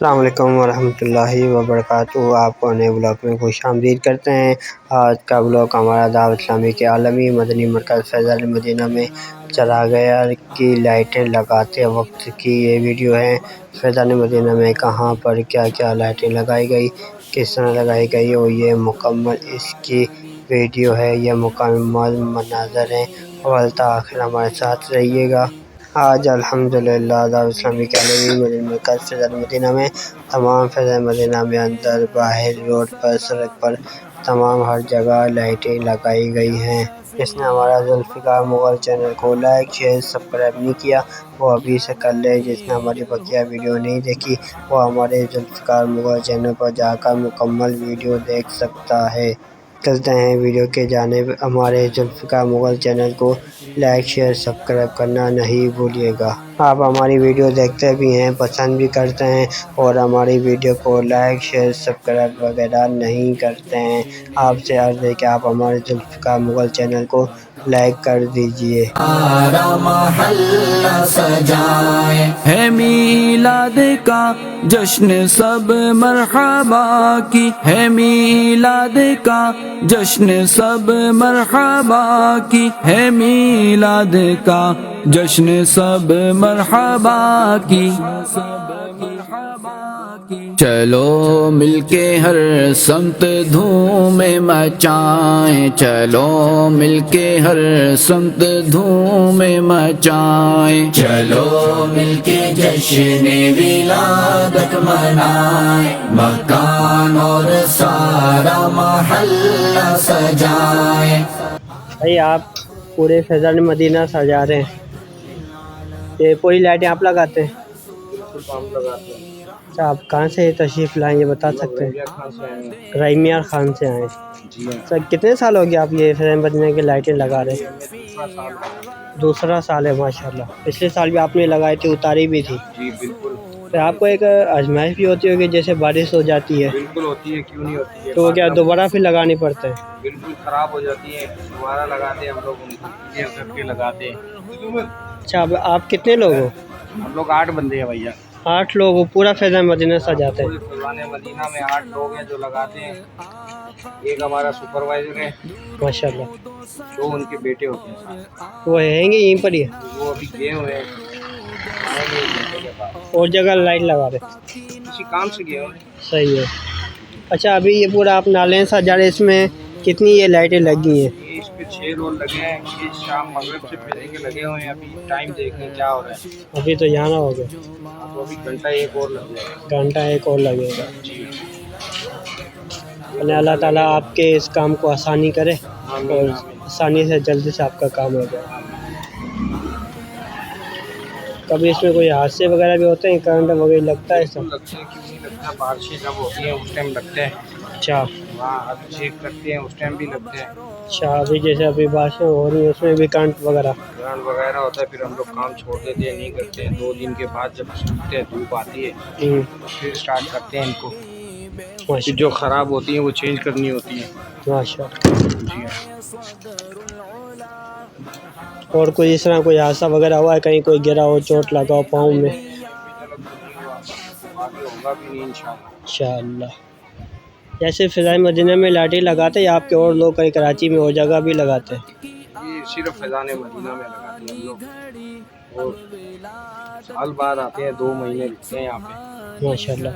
السلام علیکم ورحمۃ اللہ وبرکاتہ۔ آپ کو نئے بلاگ میں خوش آمدید کرتے ہیں۔ آج کا بلاگ ہمارا دعوت اسلامی کے عالمی مدنی مرکز فیضان مدینہ میں چراغاں کی لائٹیں لگاتے وقت کی یہ ویڈیو ہے۔ فیضان مدینہ میں کہاں پر کیا کیا لائٹیں لگائی گئی، کس طرح لگائی گئی، اور یہ مکمل اس کی ویڈیو ہے، یہ مکمل مناظر ہیں، اور آخر ہمارے ساتھ رہیے گا۔ آج الحمدللہ دعوت اسلامی کے عالمی مدنی مرکز فیضان مدینہ میں تمام فیضان مدینہ میں اندر باہر، روڈ پر، سڑک پر، تمام ہر جگہ لائٹیں لگائی گئی ہیں۔ جس نے ہمارا ذوالفقار مغل چینل کو لائک، شیئر، سبسکرائب نہیں کیا وہ ابھی سے کر لے۔ جس نے ہماری بقیہ ویڈیو نہیں دیکھی وہ ہمارے ذوالفقار مغل چینل پر جا کر مکمل ویڈیو دیکھ سکتا ہے۔ چلتے ہیں ویڈیو کے جانب۔ ہمارے ذوالفقار مغل چینل کو لائک، شیئر، سبسکرائب کرنا نہیں بھولیے گا۔ آپ ہماری ویڈیو دیکھتے بھی ہیں، پسند بھی کرتے ہیں، اور ہماری ویڈیو کو لائک، شیئر، سبسکرائب وغیرہ نہیں کرتے ہیں۔ آپ سے عرض ہے کہ آپ ہمارے ذوالفقار مغل چینل کو لائک کر دیجئے۔ محلہ سجائے ہے میلاد کا جشن، سب مرحبا کی ہے میلاد کا جشن، سب مرحبا کی ہے میلاد کا جشن، سب مرحبا کی۔ چلو مل کے ہر سمت دھوم مچائیں، چلو مل کے ہر سمت دھوم مچائیں، چلو مل کے جشن ولادت منائیں، مکان اور سارا محلہ سجائیں۔ بھائی آپ پورے فیضان مدینہ سجا رہے ہیں، یہ پوری لائٹیں آپ لگاتے ہیں؟ اچھا، آپ کہاں سے تشریف لائیں یہ بتا سکتے ہیں؟ رحیمیار خان سے آئے ہیں۔ سر کتنے سال ہو گیا آپ یہ فیضان مدینہ کی لائٹیں لگا رہے ہیں؟ دوسرا سال ہے ماشاءاللہ۔ پچھلے سال بھی آپ نے لگائی تھی، اتاری بھی تھی؟ جی بالکل۔ تو آپ کو ایک آزمائش بھی ہوتی ہوگی، جیسے بارش ہو جاتی ہے بالکل ہوتی ہے، کیوں نہیں ہوتی ہے؟ تو کیا دوبارہ پھر لگانی پڑتا ہے؟ بالکل خراب ہو جاتی ہے، دوبارہ لگاتے ہیں ہم لوگ، ان کو کلیئر کر کے لگاتے ہیں۔ اچھا، اب آپ کتنے لوگ ہو؟ ہم لوگ 8 بندے ہیں بھیا۔ 8 لوگ ہو، پورا فیضان مدینہ سجاتے ہیں؟ پورے فیضان مدینہ میں 8 لوگ ہیں جو لگاتے ہیں۔ ایک ہمارا سپروائزر ہے، ماشاءاللہ۔ 2 ان کے بیٹے ہوتے ہیں ساتھ، وہ ہیں گے یہیں پر ہی ہے؟ وہ ابھی گئے ہوئے ہیں، آئیں گے ایک گھنٹے کے بعد۔ اور جگہ لائٹ لگا رہے؟ کسی کام سے گئے ہوئے ہیں۔ صحیح ہے۔ اچھا، ابھی یہ پورا آپ نالے سجا رہے، اس میں کتنی یہ لائٹیں لگی ہیں؟ اس پہ 6 رول لگے ہیں، یہ شام مغرب سے پہلے کے لگے ہوئے ہیں۔ ابھی ٹائم دیکھیں کیا ہو رہا ہے، ابھی تو جانا ہوگا، تو ابھی گھنٹہ ایک اور لگ جائے گا۔ گھنٹہ ایک اور لگے گا۔ جی اللہ تعالیٰ آپ کے اس کام کو آسانی کرے آمین اور آمین۔ آسانی سے جلدی سے آپ کا کام ہو جائے۔ کبھی اس میں کوئی حادثے وغیرہ بھی ہوتے ہیں، کرنٹ وغیرہ لگتا ہے سب؟ لگتے ہیں، کیوں نہیں لگتا، بارشیں جب ہوتی ہیں اس ٹائم لگتے ہیں۔ اچھا وہاں اب چیک کرتے ہیں اس ٹائم بھی لگتے ہیں۔ اچھا، ابھی جیسے ابھی بارشیں ہو رہی ہیں اس میں بھی کرنٹ وغیرہ؟ گرانٹ وغیرہ ہوتا ہے، پھر ہم لوگ کام چھوڑ دیتے ہیں، نہیں کرتے ہیں۔ 2 دن کے بعد جب سوکھتے ہیں، دھوپ آتی ہے، پھر اسٹارٹ کرتے ہیں ان کو۔ پھر جو خراب ہوتی ہیں وہ چینج کرنی ہوتی ہیں۔ ماشاء اللہ۔ جی اور کوئی اس طرح کوئی حادثہ وغیرہ ہوا ہے، کہیں کوئی گرا ہو، چوٹ لگا ہو پاؤں میں؟ آگے ہوگا بھی نہیں انشاءاللہ۔ انشاءاللہ۔ جیسے فیضان مدینہ میں لائٹیں لگاتے ہیں یا آپ کے اور لوگ کہیں کراچی میں اور جگہ بھی لگاتے ہیں؟ یہ صرف فیضان مدینہ میں لگاتے ہیں ہم لوگ، اور سال بعد آتے ہیں، 2 مہینے رکتے ہیں یہاں پہ۔ ماشاءاللہ۔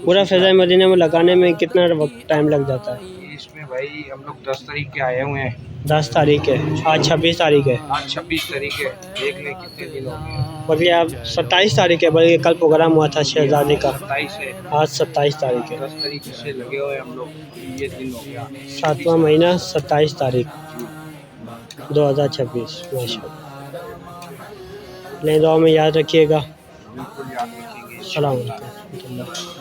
پورا فیضان مدینہ میں لگانے میں کتنا وقت ٹائم لگ جاتا ہے؟ اس میں بھائی ہم لوگ 10 تاریخ کے آئے ہوئے ہیں۔ 10 تاریخ ہے، آج 26 تاریخ ہے، آج 26 تاریخ ہے، دیکھ لیں کتنے دن ہو گئے۔ بلکہ آپ 27 تاریخ ہے، بلکہ کل پروگرام ہوا تھا شہزادی کا، 27 ہے، آج 27 تاریخ ہے، 10 تاریخ سے لگے ہوئے ہیں ہم لوگ، یہ دن ہو گیا 7واں مہینہ 27 تاریخ 2026۔ ماشاءاللہ۔ لیں دعا میں یاد رکھیے گا۔ بالکل یاد رکھیں گے۔ السلام علیکم ورحمۃ اللہ۔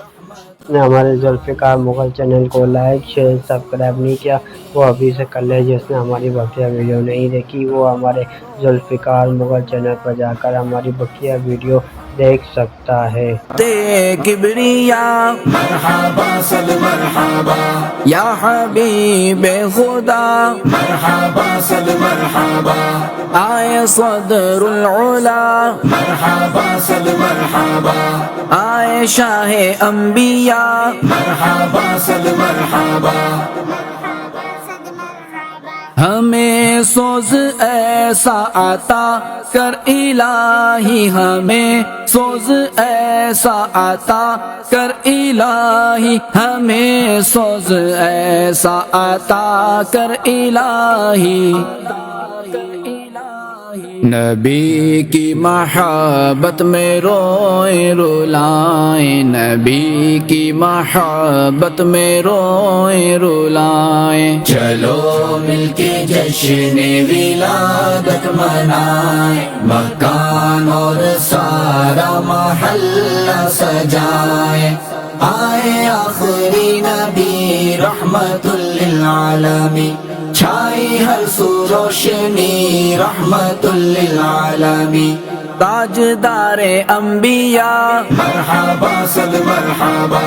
ہمارے ذوالفقار مغل چینل کو لائک، شیئر، سبسکرائب نہیں کیا وہ ابھی سے کر لے۔ جس نے ہماری بقیہ ویڈیو نہیں دیکھی وہ ہمارے ذوالفقار مغل چینل پر جا کر ہماری بقیہ ویڈیو دیکھ سکتا ہے۔ کبریا مرحبا صل مرحبا یا حبیب خدا مرحبا صل مرحبا آئے صدر العلا مرحبا صل مرحبا آئے شاہ انبیاء مرحبا صل مرحبا ہمیں سوز ایسا عطا کر الہی ہمیں سوز ایسا عطا کر الہی ہمیں سوز ایسا عطا کر الہی نبی کی محبت میں روئیں رولائیں نبی کی محبت میں روئیں رولائیں چلو مل کے جشن ولادت منائیں مکان اور سارا محلہ سجائیں آئے آخری نبی رحمت للعالمین چھائی ہر سو روشنی رحمت للعالمین تاجدار انبیاء مرحبا صل مرحبا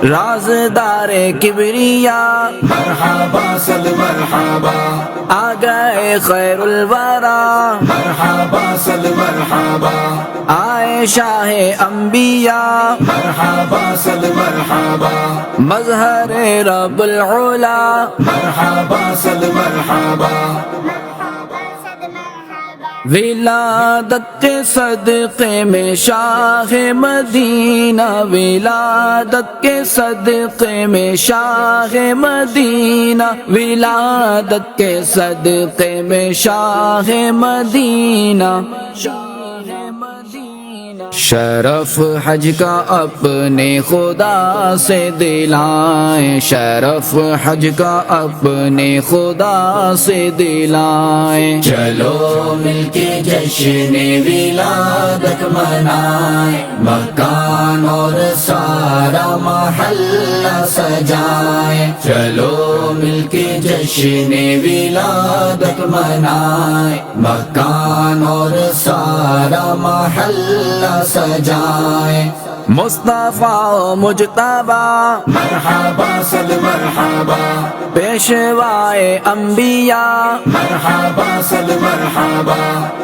رازدار کبریا مرحبا صل مرحبا آ گئے خیر الورا مرحبا صل مرحبا آئے شاہ انبیاء مرحبا صل مرحبا مظہر رب العلا مرحبا صل مرحبا ولادت کے صدقے میں شاہ مدینہ ولادت کے صدقے میں شاہ مدینہ ولادت کے صدقے میں شاہ مدینہ شرف حج کا اپنے خدا سے دلائیں شرف حج کا اپنے خدا سے دلائیں چلو مل کے جشن ولادت منائیں مکان اور سارا محلہ سجائیں چلو مل کے جشن ولادت منائیں مکان اور سارا محلہ سجائیں مصطفیٰ مجتبی مرحبا صل مرحبا پیشوائے انبیاء مرحبا صل مرحبا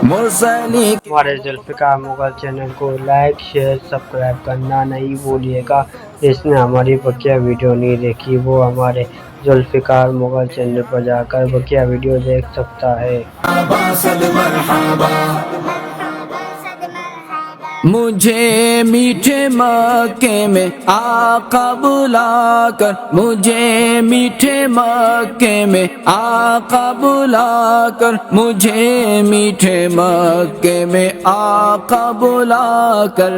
مرسلی ہمارے ذوالفقار مغل چینل کو لائک شیئر سبسکرائب کرنا نہیں بھولیے گا۔ جس نے ہماری بقیہ ویڈیو نہیں دیکھی وہ ہمارے ذوالفقار مغل چینل پر جا کر بقیہ ویڈیو دیکھ سکتا ہے۔ مرحبا صل مرحبا مجھے میٹھے مکے میں آقا بلا کر مجھے میٹھے مکے میں آقا بلا کر مجھے میٹھے مکے میں آقا بلا کر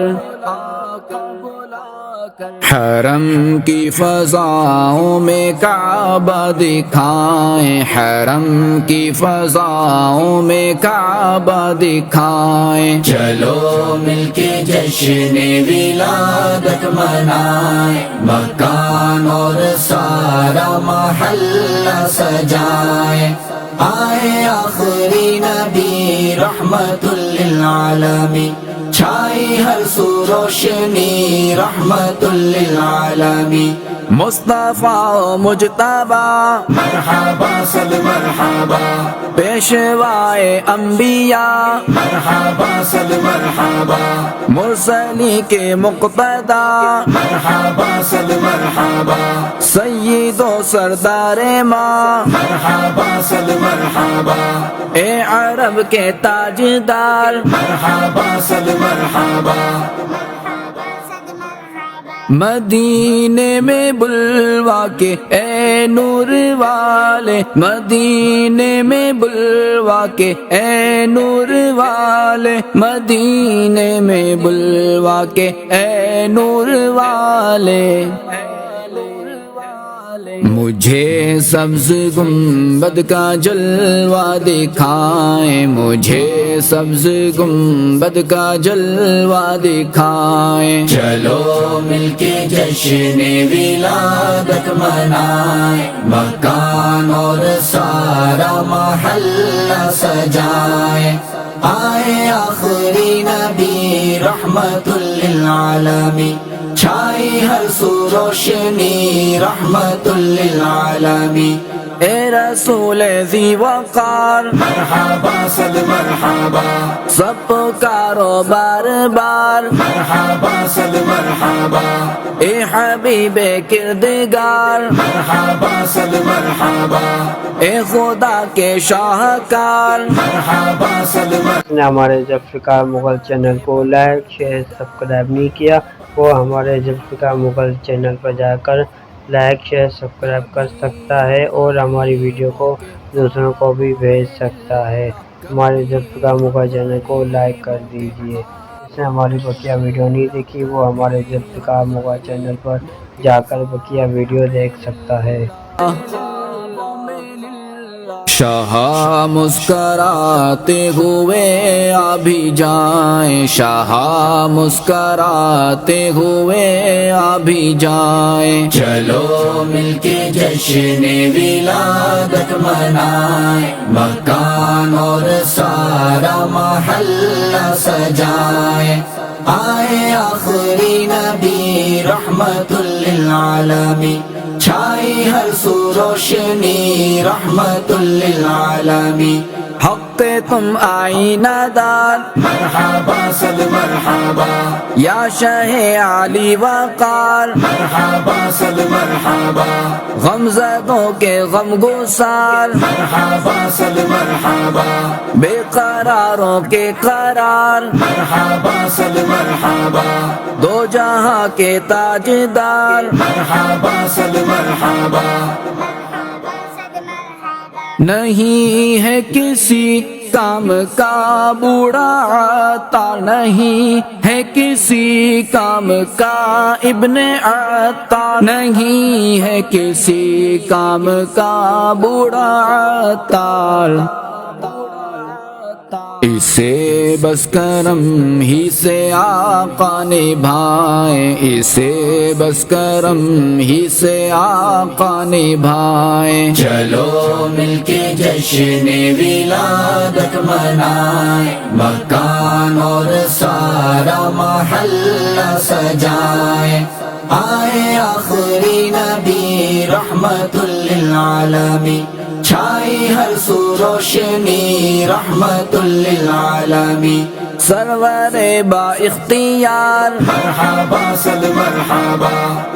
حرم کی فضاؤں میں کعبہ دکھائیں حرم کی فضاؤں میں کعبہ دکھائیں چلو مل کے جشن ولادت منائیں مکان اور سارا محلہ سجائیں آئے آخری نبی رحمت للعالمین چھائی ہر سو روشنی رحمت للعالمین مصطفیٰ مجتبی مرحبا صل مرحبا پیشوائے انبیاء مرحبا صل مرحبا مرسلی کے مقتدی مرحبا صل مرحبا سید و سردار ماں مرحبا صل مرحبا اے عرب کے تاجدار مرحبا صل مرحبا مدینے میں بلوا کے اے نور والے مدینے میں بلوا کے اے نور والے مدینے میں بلوا کے اے نور والے مجھے سبز گنبد کا جلوہ دکھائیں مجھے سبز گنبد کا جلوہ دکھائیں چلو مل کے جشن ولادت منائیں مکان اور سارا محلہ سجائیں آئے آخری نبی رحمت للعالمین، چھائی ہر سو روشنی رحمت للعالمین، اے رسول ذی وقار مرحبا صد مرحبا، سب پکارو بار بار مرحبا صد مرحبا، اے حبیب کردگار مرحبا صد مرحبا، اے خدا کے شاہکار مرحبا صد مرحبا۔ نے ہمارے ذوالفقار مغل چینل کو لائک شیئر سبسکرائب نہیں کیا، وہ ہمارے ذوالفقار مغل چینل پر جا کر لائک شیئر سبسکرائب کر سکتا ہے اور ہماری ویڈیو کو دوسروں کو بھی بھیج سکتا ہے۔ ہمارے ذوالفقار مغل چینل کو لائک کر دیجئے۔ جس نے ہماری بقیہ ویڈیو نہیں دیکھی وہ ہمارے ذوالفقار مغل چینل پر جا کر بقیہ ویڈیو دیکھ سکتا ہے۔ شاہ مسکراتے ہوئے ابھی جائیں، شاہ مسکراتے ہوئے ابھی جائیں، چلو مل کے جشن ولادت منائیں، مکان اور سارا محلہ سجائیں، آئے آخری نبی رحمت للعالمین، چھائی ہر سو روشنی رحمت للعالمین، حق تم آئینہ دار مرحبا صد مرحبا، یا شہ علی وقار مرحبا صد مرحبا، غم زدوں کے غم گسار مرحبا صد مرحبا، بے قراروں کے قرار مرحبا صد مرحبا، دو جہاں کے تاجدار مرحبا صد مرحبا، نہیں ہے کسی کام کا بوڑھا عطار، نہیں ہے کسی کام کا ابن عطار، نہیں ہے کسی کام کا بوڑھا عطار، اسے بس کرم ہی سے آقا نبھائیں، اسے بس کرم ہی سے آقا نبھائیں، چلو مل کے جشن ولادت منائیں، مکان اور سارا محلہ سجائیں، آئے آخری نبی رحمت للعالمین، چھائی ہر سو روشنی رحمت للعالمین، سرور با اختیار مرحبا صد مرحبا،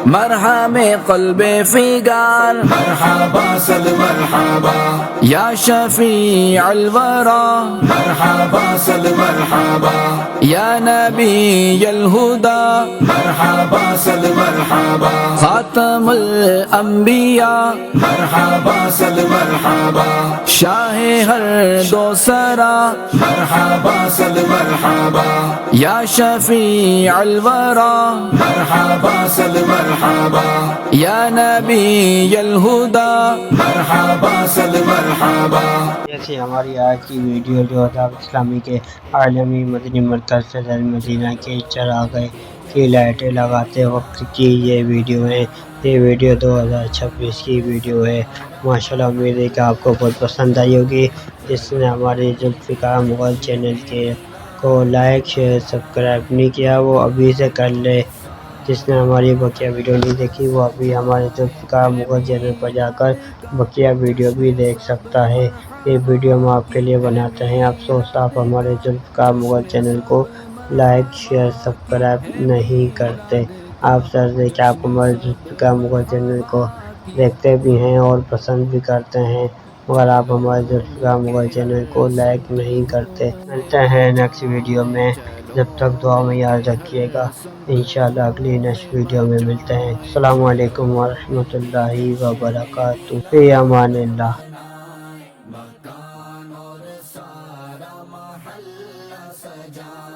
مرہم قلب فگار مرحبا صد مرحبا، یا شفیع الورا مرحبا صد مرحبا، یا نبی الہدی مرحبا صد مرحبا، خاتم الانبیاء مرحبا صد مرحبا، شاہ ہر دو سرا مرحبا صد مرحبا، یا شفیع الورا مرحبا صد مرحبا، یا نبی الہدی مرحبا صد مرحبا۔ جیسے ہماری آج کی ویڈیو جو دعوت اسلامی کے عالمی مدنی مرکز فیضان مدینہ کے چراغاں کی لائٹیں لگاتے وقت کی یہ ویڈیو ہے۔ یہ ویڈیو 2026 کی ویڈیو ہے۔ ماشاءاللہ امید ہے کہ آپ کو بہت پسند آئی ہوگی۔ جس نے ہمارے ذوالفقار مغل چینل کو لائک شیئر سبسکرائب نہیں کیا وہ ابھی سے کر لے۔ جس نے ہماری بقیہ ویڈیو نہیں دیکھی وہ ابھی ہمارے ذوالفقار مغل چینل پر جا کر بقیہ ویڈیو بھی دیکھ سکتا ہے۔ یہ ویڈیو ہم آپ کے لیے بناتے ہیں، افسوس آپ ہمارے ذوالفقار مغل چینل کو لائک شیئر سبسکرائب نہیں کرتے۔ آپ سر کہ آپ ہمارے ذوالفقار مغل چینل کو دیکھتے بھی ہیں اور پسند بھی کرتے ہیں، مگر آپ ہمارے ذوالفقار مغل چینل کو لائک نہیں کرتے۔ ملتے ہیں نیکسٹ ویڈیو میں، جب تک دعا میں یاد رکھیے گا۔ انشاءاللہ اگلی نیکسٹ ویڈیو میں ملتے ہیں۔ السلام علیکم ورحمۃ اللہ وبرکاتہ۔ فی امان اللہ۔ مکان اور سارا محلہ سجائیں۔